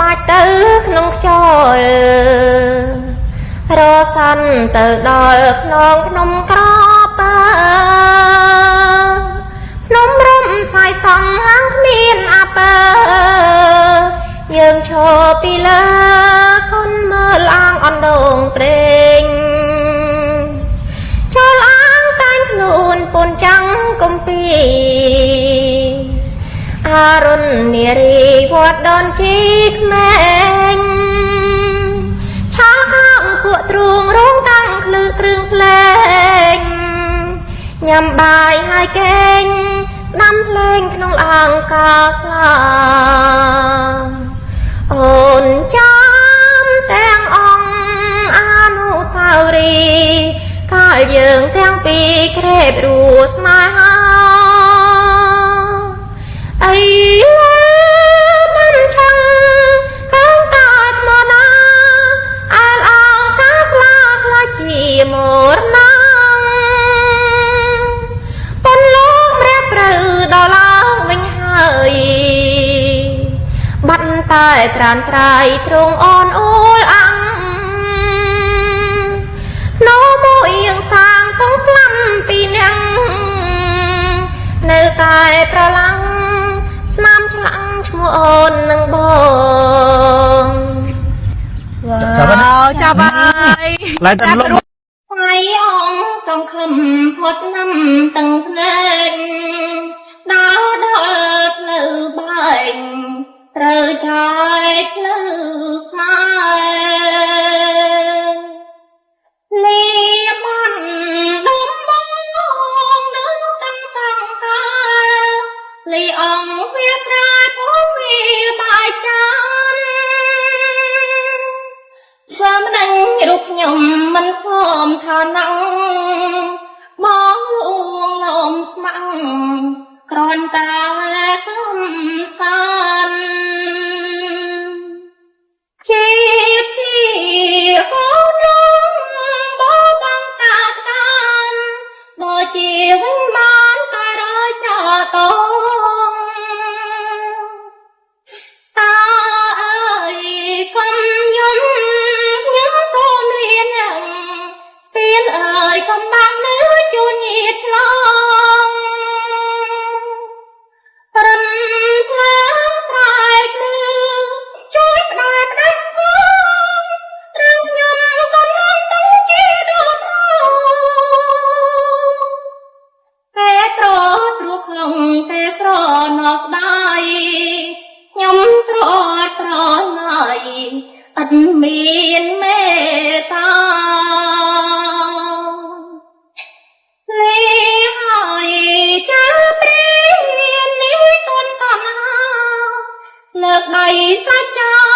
អាចទៅក្នុងខ្យល់រសាន់ទៅដល់ខ្នងភ្នំក្រពើភ្នំរំសាយសំហាងគ្មានអពើយើងឈរពីលើខុនមើលអាងអណ្ដូងព្រេងចូលអាងតែងខ្លួនពនចាំងកំពីអារុននារីវត្តដនជីក្មេងឆាខាងពួកទ្រូងរងតាំងភ្លឺគ្រឿងភ្លេងញ៉ាំបាយហើយកេងស្ដាំភ្លេងក្នុងអង្ការស្លាអូនចាំទាំងអង្គអនុស្សាវរីយ៍កាលយើងទាំងពីរក្រេបរួស្នេហាអីលើមិនឆាំងកូនតាថ្មណាអើអងកាស្លាខ្លាចជាមរណាប៉ុនលោករះព្រៅដល់ឡើងវិញហើយបាត់តែត្រានត្រៃត្រង់អូនអូលអាំងណូមួយយ៉ាងសាងផងស្លាប់ពីនាងនៅតែប្រឡាំងស្នាមឆ្លាំងឈ្មោះអូននឹងបងចាប់ហើយឡើងទៅលោកថ្លៃអង្គសង្ឃឹមផុតណាំទាំងភ្នែកដើរដល់ផ្លូវបែកត្រូវចែកផ្លូវស្នេហ៍លីបានដំបងនៅស្ទឹងសង្ការលីអង្គវាស្រែផងវាបាយចានស្វាមដេញរូបខ្ញុំមិនសមឋានៈបងលួងលំស្មាំងក្រនតែកំសាន្តជីកូនលំបបងតាតានបើជាវិញបានតែរយចតងតាអើយកុំយំខ្ញុំសូមលៀនយ៉ាងស្ពានអើយកុំបាំងនៅជួនញាតឆ្លងរំភ្លើងស្រែកលឺជួយផ្ដាច់ផ្ដាច់ផងឬខ្ញុំក៏មិនต้องជាដល់ប្រពេលប្រទ្រក្នុងទេស្រណោះស្ដាយខ្ញុំត្រត់ប្រណៃអត់មានមេត្តាលីហើយចាព្រាននេះទុនតណ្ហាលើកដៃសាច់ចា